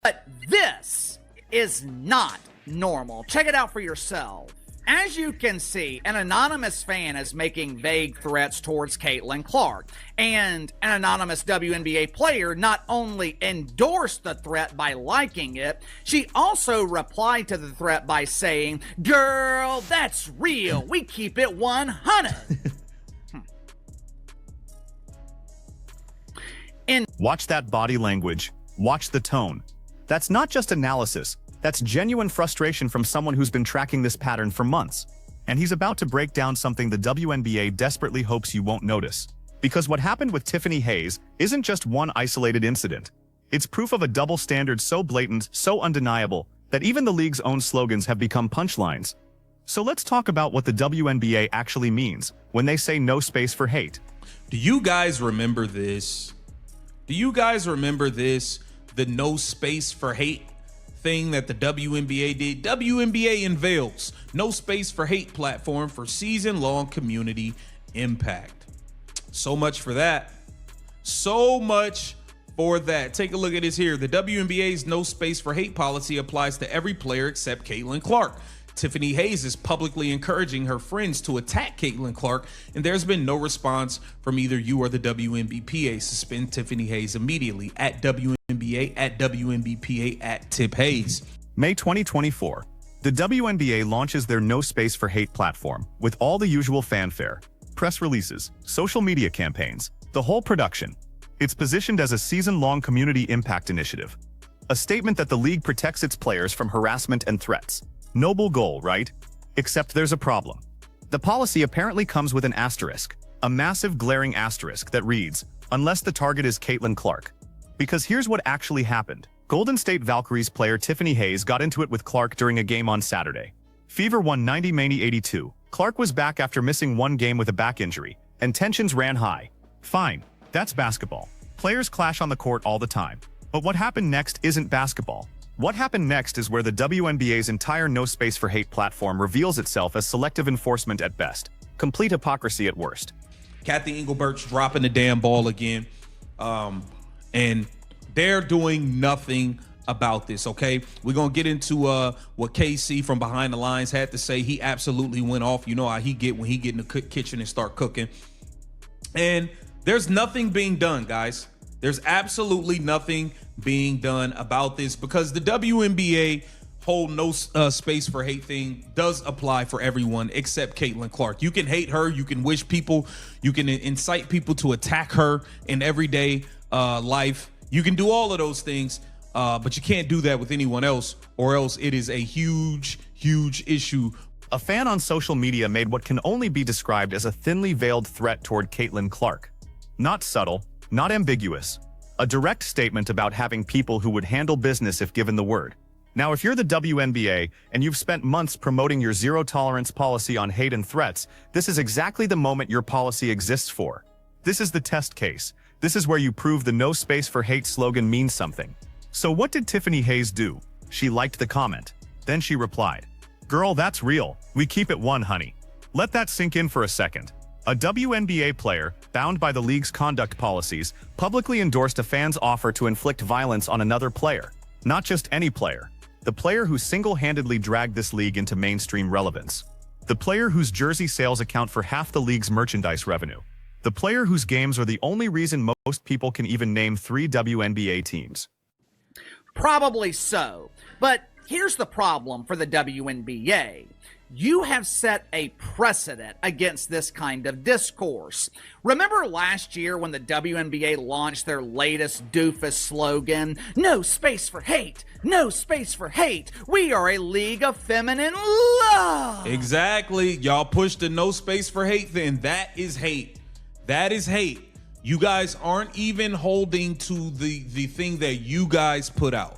But this is not normal. Check it out for yourself. As you can see, an anonymous fan is making vague threats towards Caitlin Clark, and an anonymous WNBA player not only endorsed the threat by liking it, she also replied to the threat by saying, "Girl, that's real. We keep it 100." Watch that body language. Watch the tone. That's not just analysis. That's genuine frustration from someone who's been tracking this pattern for months. And he's about to break down something the WNBA desperately hopes you won't notice. Because what happened with Tiffany Hayes isn't just one isolated incident. It's proof of a double standard so blatant, so undeniable, that even the league's own slogans have become punchlines. So let's talk about what the WNBA actually means when they say no space for hate. Do you guys remember this? Do you guys remember this? The no space for hate thing that the WNBA did? WNBA unveils no space for hate platform for season-long community impact. So much for that. So much for that. Take a look at this here. The WNBA's no space for hate policy applies to every player except Caitlin Clark. Tiffany Hayes is publicly encouraging her friends to attack Caitlin Clark, and there's been no response from either you or the WNBPA. Suspend Tiffany Hayes immediately at WNBA, at WNBPA, at Tip Hayes. May 2024. The WNBA launches their No Space for Hate platform with all the usual fanfare, press releases, social media campaigns, the whole production. It's positioned as a season-long community impact initiative. A statement that the league protects its players from harassment and threats. Noble goal, right? Except there's a problem. The policy apparently comes with an asterisk, a massive glaring asterisk that reads, unless the target is Caitlin Clark. Because here's what actually happened. Golden State Valkyries player Tiffany Hayes got into it with Clark during a game on Saturday. Fever won 90-82. Clark was back after missing one game with a back injury, and tensions ran high. Fine, that's basketball. Players clash on the court all the time. But what happened next isn't basketball. What happened next is where the WNBA's entire No Space for Hate platform reveals itself as selective enforcement at best, complete hypocrisy at worst. Cathy Engelbert's dropping the damn ball again, and they're doing nothing about this, okay? We're going to get into what KC from Behind the Lines had to say. He absolutely went off. You know how he get when he get in the kitchen and start cooking. And there's nothing being done, guys. There's absolutely nothing being done about this because the WNBA whole no space for hate thing does apply for everyone except Caitlin Clark. You can hate her, you can wish people, you can incite people to attack her in everyday life. You can do all of those things, but you can't do that with anyone else, or else it is a huge, huge issue. A fan on social media made what can only be described as a thinly veiled threat toward Caitlin Clark. Not subtle, not ambiguous. A direct statement about having people who would handle business if given the word. Now, if you're the WNBA and you've spent months promoting your zero-tolerance policy on hate and threats, this is exactly the moment your policy exists for. This is the test case. This is where you prove the No Space for Hate slogan means something. So what did Tiffany Hayes do? She liked the comment. Then she replied, "Girl, that's real. We keep it 1, honey." Let that sink in for a second. A WNBA player, bound by the league's conduct policies, publicly endorsed a fan's offer to inflict violence on another player. Not just any player. The player who single-handedly dragged this league into mainstream relevance. The player whose jersey sales account for half the league's merchandise revenue. The player whose games are the only reason most people can even name 3 WNBA teams. Probably so. But here's the problem for the WNBA. You have set a precedent against this kind of discourse. Remember last year when the WNBA launched their latest doofus slogan, "No space for hate, no space for hate. We are a league of feminine love." Exactly. Y'all pushed the no space for hate thing. That is hate. That is hate. You guys aren't even holding to the thing that you guys put out.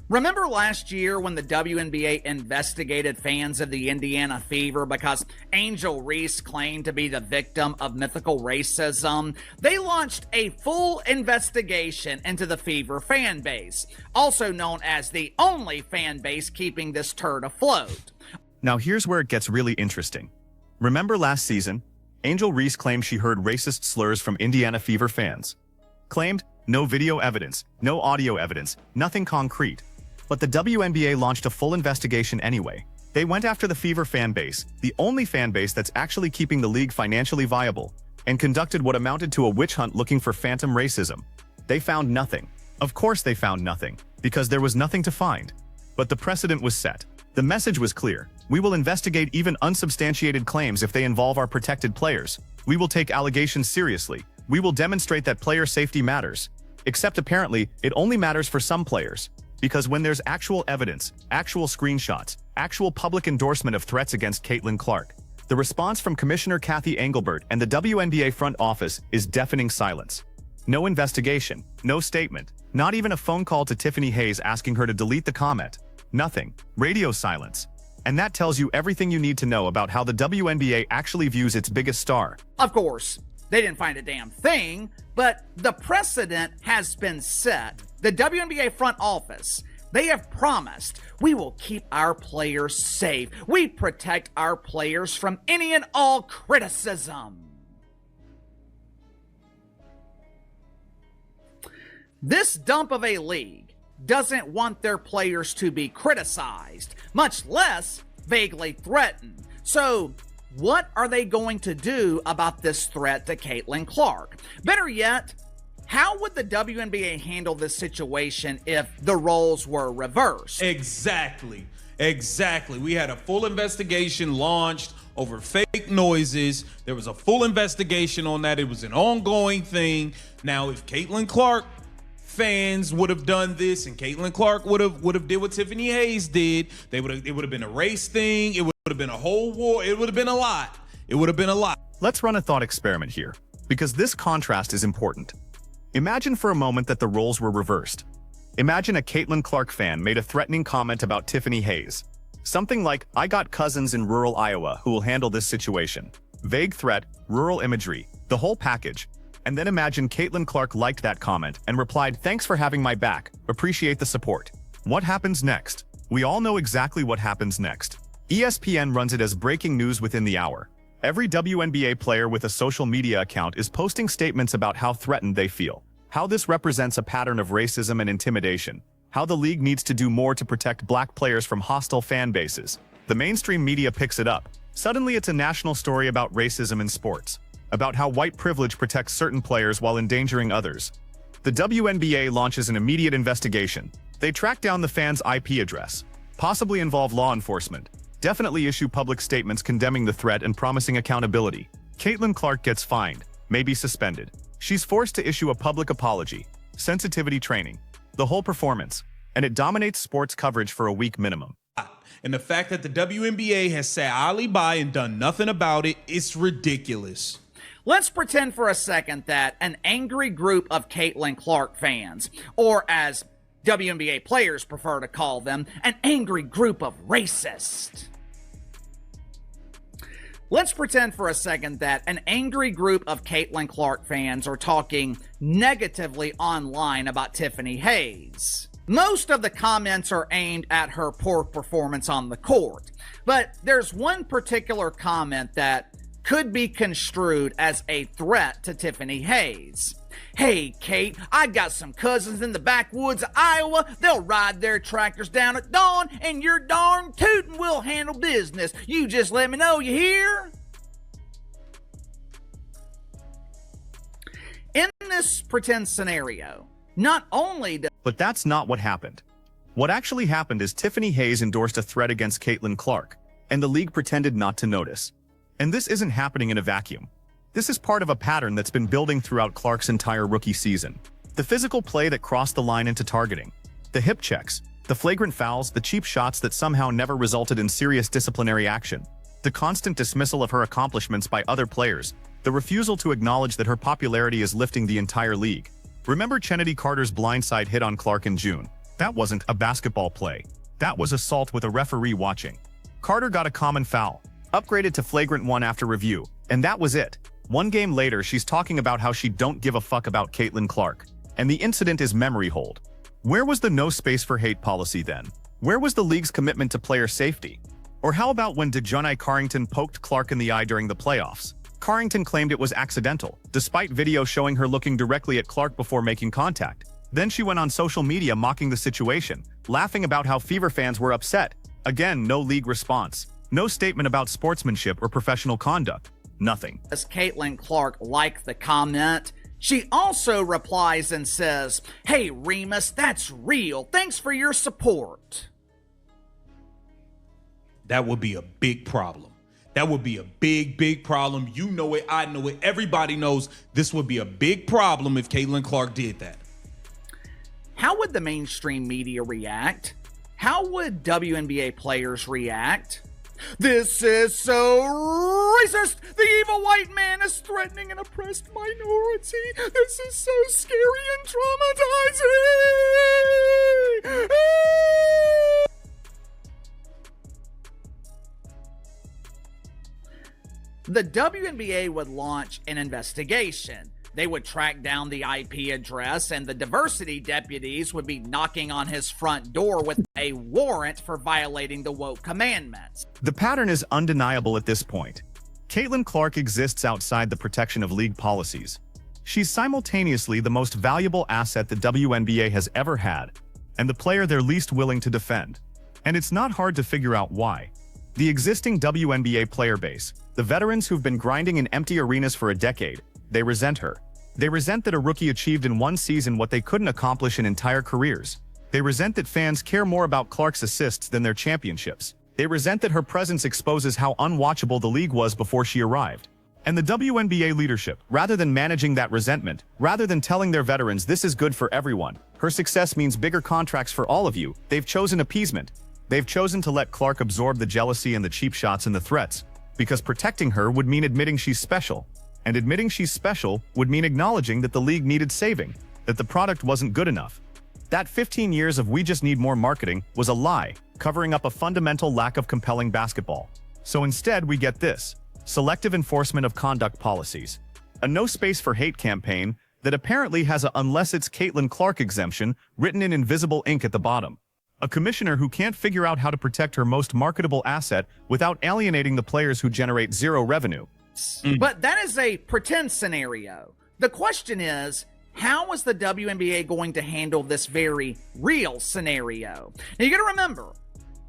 Remember last year when the WNBA investigated fans of the Indiana Fever because Angel Reese claimed to be the victim of mythical racism? They launched a full investigation into the Fever fan base, also known as the only fan base keeping this turd afloat. Now here's where it gets really interesting. Remember last season? Angel Reese claimed she heard racist slurs from Indiana Fever fans. Claimed, no video evidence, no audio evidence, nothing concrete. But the WNBA launched a full investigation anyway. They went after the Fever fan base, the only fan base that's actually keeping the league financially viable, and conducted what amounted to a witch hunt looking for phantom racism. They found nothing. Of course they found nothing, because there was nothing to find. But the precedent was set. The message was clear. We will investigate even unsubstantiated claims if they involve our protected players. We will take allegations seriously. We will demonstrate that player safety matters. Except apparently, it only matters for some players. Because when there's actual evidence, actual screenshots, actual public endorsement of threats against Caitlin Clark, the response from Commissioner Cathy Engelbert and the WNBA front office is deafening silence. No investigation, no statement, not even a phone call to Tiffany Hayes asking her to delete the comment. Nothing. Radio silence. And that tells you everything you need to know about how the WNBA actually views its biggest star. Of course, they didn't find a damn thing, but the precedent has been set. The WNBA front office, they have promised we will keep our players safe. We protect our players from any and all criticism. This dump of a league doesn't want their players to be criticized, much less vaguely threatened. So, what are they going to do about this threat to Caitlin Clark? Better yet, how would the WNBA handle this situation if the roles were reversed? Exactly. We had a full investigation launched over fake noises. There was a full investigation on that. It was an ongoing thing. Now, if Caitlin Clark fans would have done this and Caitlin Clark would have did what Tiffany Hayes did, it would have been a race thing. It would have been a whole war. It would have been a lot. Let's run a thought experiment here, because this contrast is important. Imagine for a moment that the roles were reversed. Imagine a Caitlin Clark fan made a threatening comment about Tiffany Hayes. Something like, "I got cousins in rural Iowa who will handle this situation." Vague threat, rural imagery, the whole package. And then imagine Caitlin Clark liked that comment and replied, "Thanks for having my back. Appreciate the support." What happens next? We all know exactly what happens next. ESPN runs it as breaking news within the hour. Every WNBA player with a social media account is posting statements about how threatened they feel, how this represents a pattern of racism and intimidation, how the league needs to do more to protect black players from hostile fan bases. The mainstream media picks it up. Suddenly it's a national story about racism in sports, about how white privilege protects certain players while endangering others. The WNBA launches an immediate investigation. They track down the fan's IP address, possibly involve law enforcement, definitely issue public statements condemning the threat and promising accountability. Caitlin Clark gets fined, maybe suspended. She's forced to issue a public apology, sensitivity training, the whole performance, and it dominates sports coverage for a week minimum. And the fact that the WNBA has sat idly by and done nothing about it, it's ridiculous. Let's pretend for a second that an angry group of Caitlin Clark fans, or as WNBA players prefer to call them, an angry group of racists. Let's pretend for a second that an angry group of Caitlin Clark fans are talking negatively online about Tiffany Hayes. Most of the comments are aimed at her poor performance on the court, but there's one particular comment that could be construed as a threat to Tiffany Hayes. "Hey, Kate, I got some cousins in the backwoods of Iowa. They'll ride their tractors down at dawn, and your darn tootin' will handle business. You just let me know, you hear?" In this pretend scenario, not only does... But that's not what happened. What actually happened is Tiffany Hayes endorsed a threat against Caitlin Clark, and the league pretended not to notice. And this isn't happening in a vacuum. This is part of a pattern that's been building throughout Clark's entire rookie season. The physical play that crossed the line into targeting, the hip checks, the flagrant fouls, the cheap shots that somehow never resulted in serious disciplinary action, the constant dismissal of her accomplishments by other players, the refusal to acknowledge that her popularity is lifting the entire league. Remember Chennedy Carter's blindside hit on Clark in June? That wasn't a basketball play. That was assault with a referee watching. Carter got a common foul, upgraded to flagrant one after review, and that was it. One game later, she's talking about how she don't give a fuck about Caitlin Clark, and the incident is memory hold. Where was the no space for hate policy then? Where was the league's commitment to player safety? Or how about when DeJounte Carrington poked Clark in the eye during the playoffs? Carrington claimed it was accidental, despite video showing her looking directly at Clark before making contact. Then she went on social media mocking the situation, laughing about how Fever fans were upset. Again, no league response. No statement about sportsmanship or professional conduct. Nothing. As Caitlin Clark liked the comment, she also replies and says, "Hey Remus, that's real. Thanks for your support." That would be a big problem. That would be a big, big problem. You know it. I know it. Everybody knows this would be a big problem if Caitlin Clark did that. How would the mainstream media react? How would WNBA players react? "This is so racist! The evil white man is threatening an oppressed minority. This is so scary and traumatizing!" The WNBA would launch an investigation. They would track down the IP address, and the diversity deputies would be knocking on his front door with a warrant for violating the woke commandments. The pattern is undeniable at this point. Caitlin Clark exists outside the protection of league policies. She's simultaneously the most valuable asset the WNBA has ever had, and the player they're least willing to defend. And it's not hard to figure out why. The existing WNBA player base, the veterans who've been grinding in empty arenas for a decade, they resent her. They resent that a rookie achieved in one season what they couldn't accomplish in entire careers. They resent that fans care more about Clark's assists than their championships. They resent that her presence exposes how unwatchable the league was before she arrived. And the WNBA leadership, rather than managing that resentment, rather than telling their veterans this is good for everyone, her success means bigger contracts for all of you, they've chosen appeasement. They've chosen to let Clark absorb the jealousy and the cheap shots and the threats, because protecting her would mean admitting she's special. And admitting she's special would mean acknowledging that the league needed saving, that the product wasn't good enough. That 15 years of "we just need more marketing" was a lie, covering up a fundamental lack of compelling basketball. So instead we get this: selective enforcement of conduct policies. A no space for hate campaign that apparently has a "unless it's Caitlin Clark" exemption written in invisible ink at the bottom. A commissioner who can't figure out how to protect her most marketable asset without alienating the players who generate zero revenue. But that is a pretend scenario. The question is, how is the WNBA going to handle this very real scenario? Now, you got to remember,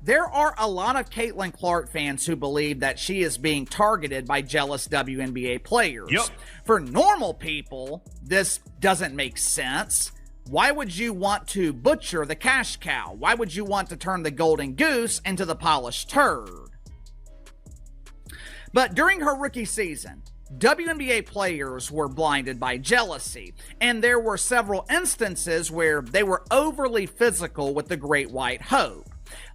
there are a lot of Caitlin Clark fans who believe that she is being targeted by jealous WNBA players. Yep. For normal people, this doesn't make sense. Why would you want to butcher the cash cow? Why would you want to turn the golden goose into the polished turd? But during her rookie season, WNBA players were blinded by jealousy, and there were several instances where they were overly physical with the Great White Hope.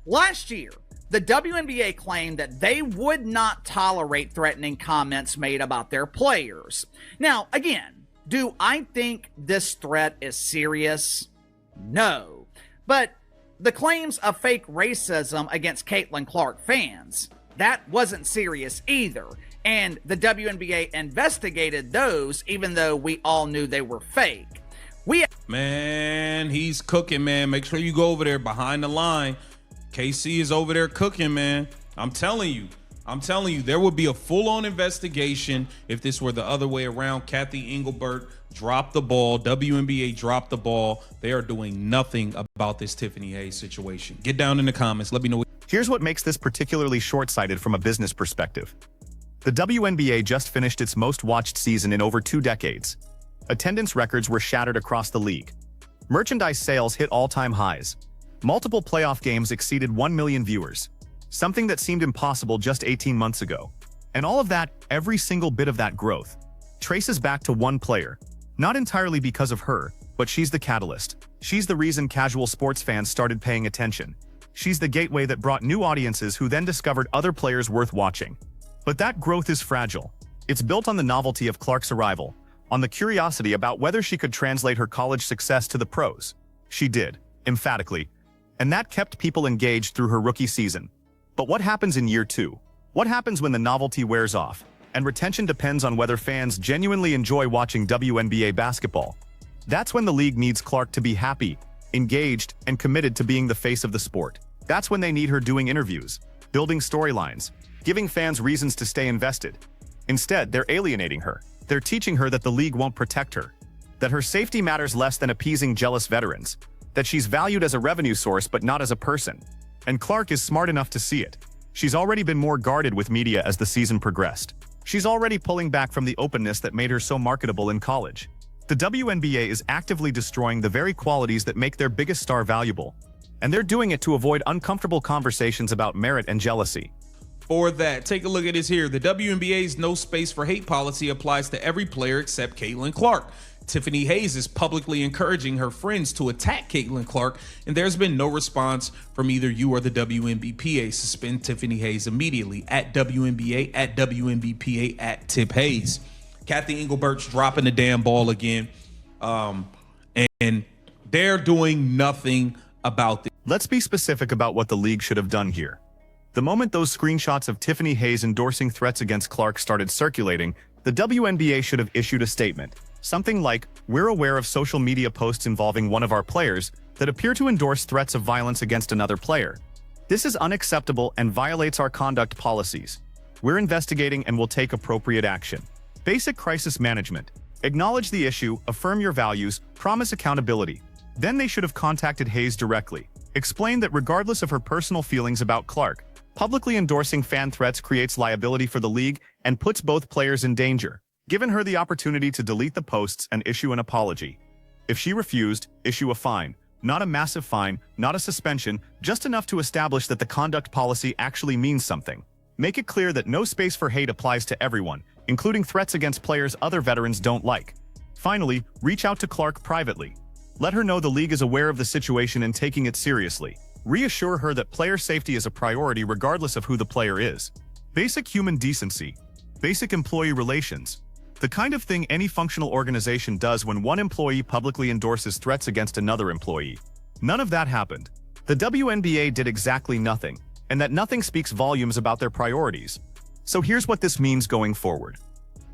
Last year, the WNBA claimed that they would not tolerate threatening comments made about their players. Now, again, do I think this threat is serious? No. But the claims of fake racism against Caitlin Clark fans, that wasn't serious either. And the WNBA investigated those even though we all knew they were fake. Man, he's cooking, man. Make sure you go over there behind the line. KC is over there cooking, man. I'm telling you, there would be a full-on investigation if this were the other way around. Cathy Engelbert dropped the ball. WNBA dropped the ball. They are doing nothing about this Tiffany Hayes situation. Get down in the comments. Let me know. Here's what makes this particularly short-sighted from a business perspective. The WNBA just finished its most-watched season in over 2 decades. Attendance records were shattered across the league. Merchandise sales hit all-time highs. Multiple playoff games exceeded 1 million viewers, something that seemed impossible just 18 months ago. And all of that, every single bit of that growth, traces back to one player. Not entirely because of her, but she's the catalyst. She's the reason casual sports fans started paying attention. She's the gateway that brought new audiences who then discovered other players worth watching. But that growth is fragile. It's built on the novelty of Clark's arrival, on the curiosity about whether she could translate her college success to the pros. She did, emphatically. And that kept people engaged through her rookie season. But what happens in year 2? What happens when the novelty wears off, and retention depends on whether fans genuinely enjoy watching WNBA basketball? That's when the league needs Clark to be happy, engaged, and committed to being the face of the sport. That's when they need her doing interviews, building storylines, giving fans reasons to stay invested. Instead, they're alienating her. They're teaching her that the league won't protect her, that her safety matters less than appeasing jealous veterans, that she's valued as a revenue source but not as a person. And Clark is smart enough to see it. She's already been more guarded with media as the season progressed. She's already pulling back from the openness that made her so marketable in college. The WNBA is actively destroying the very qualities that make their biggest star valuable. And they're doing it to avoid uncomfortable conversations about merit and jealousy. For that, take a look at this here. The WNBA's no space for hate policy applies to every player except Caitlin Clark. Tiffany Hayes is publicly encouraging her friends to attack Caitlin Clark, and there's been no response from either you or the WNBPA. Suspend Tiffany Hayes immediately at WNBA, at WNBPA, at Tip Hayes. Cathy Engelbert's dropping the damn ball again, and they're doing nothing about this. Let's be specific about what the league should have done here. The moment those screenshots of Tiffany Hayes endorsing threats against Clark started circulating, the WNBA should have issued a statement. Something like, "We're aware of social media posts involving one of our players that appear to endorse threats of violence against another player. This is unacceptable and violates our conduct policies. We're investigating and will take appropriate action." Basic crisis management. Acknowledge the issue, affirm your values, promise accountability. Then they should have contacted Hayes directly. Explain that regardless of her personal feelings about Clark, publicly endorsing fan threats creates liability for the league and puts both players in danger. Given her the opportunity to delete the posts and issue an apology. If she refused, issue a fine. Not a massive fine, not a suspension, just enough to establish that the conduct policy actually means something. Make it clear that no space for hate applies to everyone, including threats against players other veterans don't like. Finally, reach out to Clark privately. Let her know the league is aware of the situation and taking it seriously. Reassure her that player safety is a priority regardless of who the player is. Basic human decency. Basic employee relations. The kind of thing any functional organization does when one employee publicly endorses threats against another employee. None of that happened. The WNBA did exactly nothing, and that nothing speaks volumes about their priorities. So here's what this means going forward.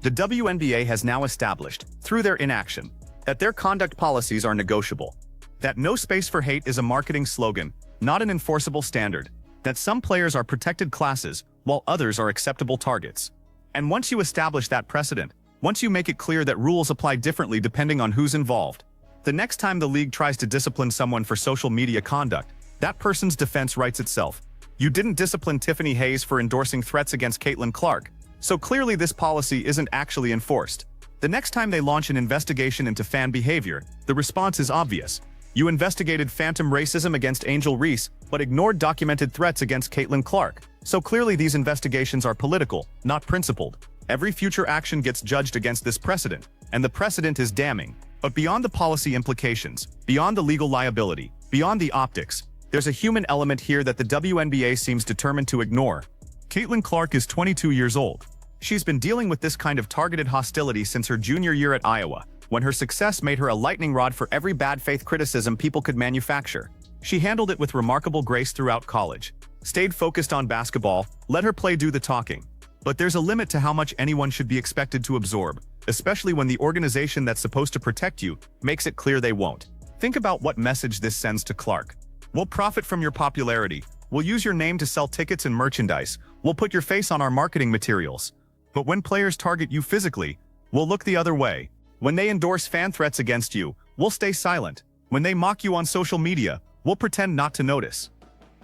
The WNBA has now established, through their inaction, that their conduct policies are negotiable. That no space for hate is a marketing slogan, not an enforceable standard. That some players are protected classes, while others are acceptable targets. And once you establish that precedent, once you make it clear that rules apply differently depending on who's involved, the next time the league tries to discipline someone for social media conduct, that person's defense writes itself. You didn't discipline Tiffany Hayes for endorsing threats against Caitlin Clark, so clearly this policy isn't actually enforced. The next time they launch an investigation into fan behavior, the response is obvious. You investigated phantom racism against Angel Reese, but ignored documented threats against Caitlin Clark. So clearly these investigations are political, not principled. Every future action gets judged against this precedent, and the precedent is damning. But beyond the policy implications, beyond the legal liability, beyond the optics, there's a human element here that the WNBA seems determined to ignore. Caitlin Clark is 22 years old. She's been dealing with this kind of targeted hostility since her junior year at Iowa, when her success made her a lightning rod for every bad faith criticism people could manufacture. She handled it with remarkable grace throughout college, stayed focused on basketball, let her play do the talking. But there's a limit to how much anyone should be expected to absorb, especially when the organization that's supposed to protect you makes it clear they won't. Think about what message this sends to Clark. We'll profit from your popularity. We'll use your name to sell tickets and merchandise. We'll put your face on our marketing materials. But when players target you physically, we'll look the other way. When they endorse fan threats against you, we'll stay silent. When they mock you on social media, we'll pretend not to notice.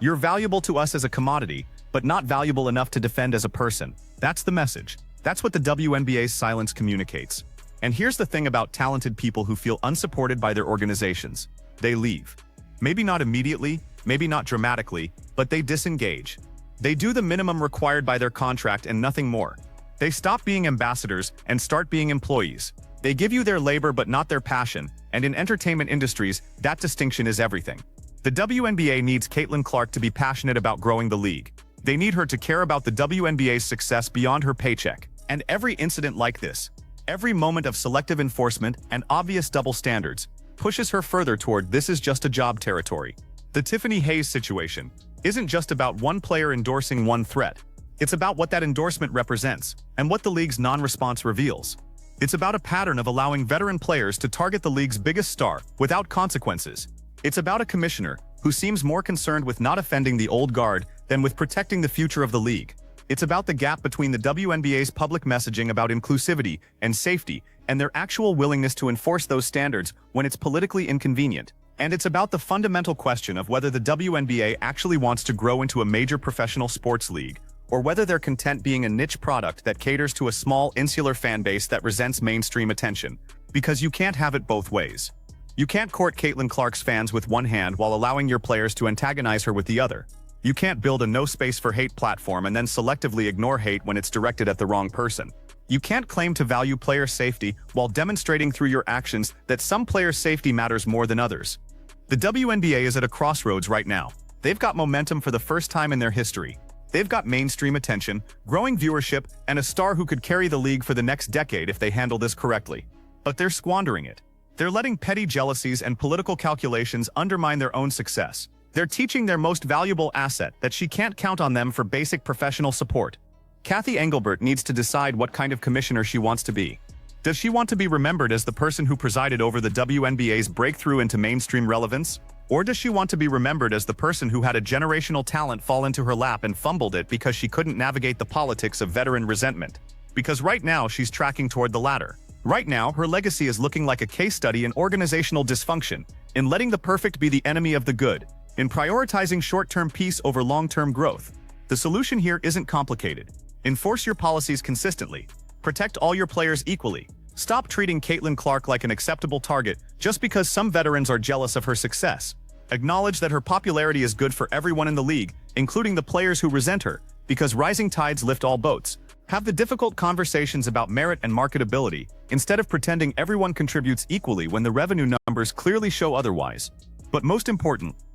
You're valuable to us as a commodity, but not valuable enough to defend as a person. That's the message. That's what the WNBA's silence communicates. And here's the thing about talented people who feel unsupported by their organizations. They leave. Maybe not immediately, maybe not dramatically, but they disengage. They do the minimum required by their contract and nothing more. They stop being ambassadors and start being employees. They give you their labor but not their passion, and in entertainment industries, that distinction is everything. The WNBA needs Caitlin Clark to be passionate about growing the league. They need her to care about the WNBA's success beyond her paycheck. And every incident like this, every moment of selective enforcement and obvious double standards, pushes her further toward this is just a job territory. The Tiffany Hayes situation isn't just about one player endorsing one threat. It's about what that endorsement represents and what the league's non-response reveals. It's about a pattern of allowing veteran players to target the league's biggest star without consequences. It's about a commissioner who seems more concerned with not offending the old guard than with protecting the future of the league. It's about the gap between the WNBA's public messaging about inclusivity and safety and their actual willingness to enforce those standards when it's politically inconvenient. And it's about the fundamental question of whether the WNBA actually wants to grow into a major professional sports league, or whether they're content being a niche product that caters to a small, insular fan base that resents mainstream attention. Because you can't have it both ways. You can't court Caitlin Clark's fans with one hand while allowing your players to antagonize her with the other. You can't build a no space for hate platform and then selectively ignore hate when it's directed at the wrong person. You can't claim to value player safety while demonstrating through your actions that some players' safety matters more than others. The WNBA is at a crossroads right now. They've got momentum for the first time in their history. They've got mainstream attention, growing viewership, and a star who could carry the league for the next decade if they handle this correctly. But they're squandering it. They're letting petty jealousies and political calculations undermine their own success. They're teaching their most valuable asset that she can't count on them for basic professional support. Cathy Engelbert needs to decide what kind of commissioner she wants to be. Does she want to be remembered as the person who presided over the WNBA's breakthrough into mainstream relevance? Or does she want to be remembered as the person who had a generational talent fall into her lap and fumbled it because she couldn't navigate the politics of veteran resentment? Because right now she's tracking toward the latter. Right now, her legacy is looking like a case study in organizational dysfunction, in letting the perfect be the enemy of the good, in prioritizing short-term peace over long-term growth. The solution here isn't complicated. Enforce your policies consistently. Protect all your players equally. Stop treating Caitlin Clark like an acceptable target just because some veterans are jealous of her success. Acknowledge that her popularity is good for everyone in the league, including the players who resent her, because rising tides lift all boats. Have the difficult conversations about merit and marketability, instead of pretending everyone contributes equally when the revenue numbers clearly show otherwise. But most important,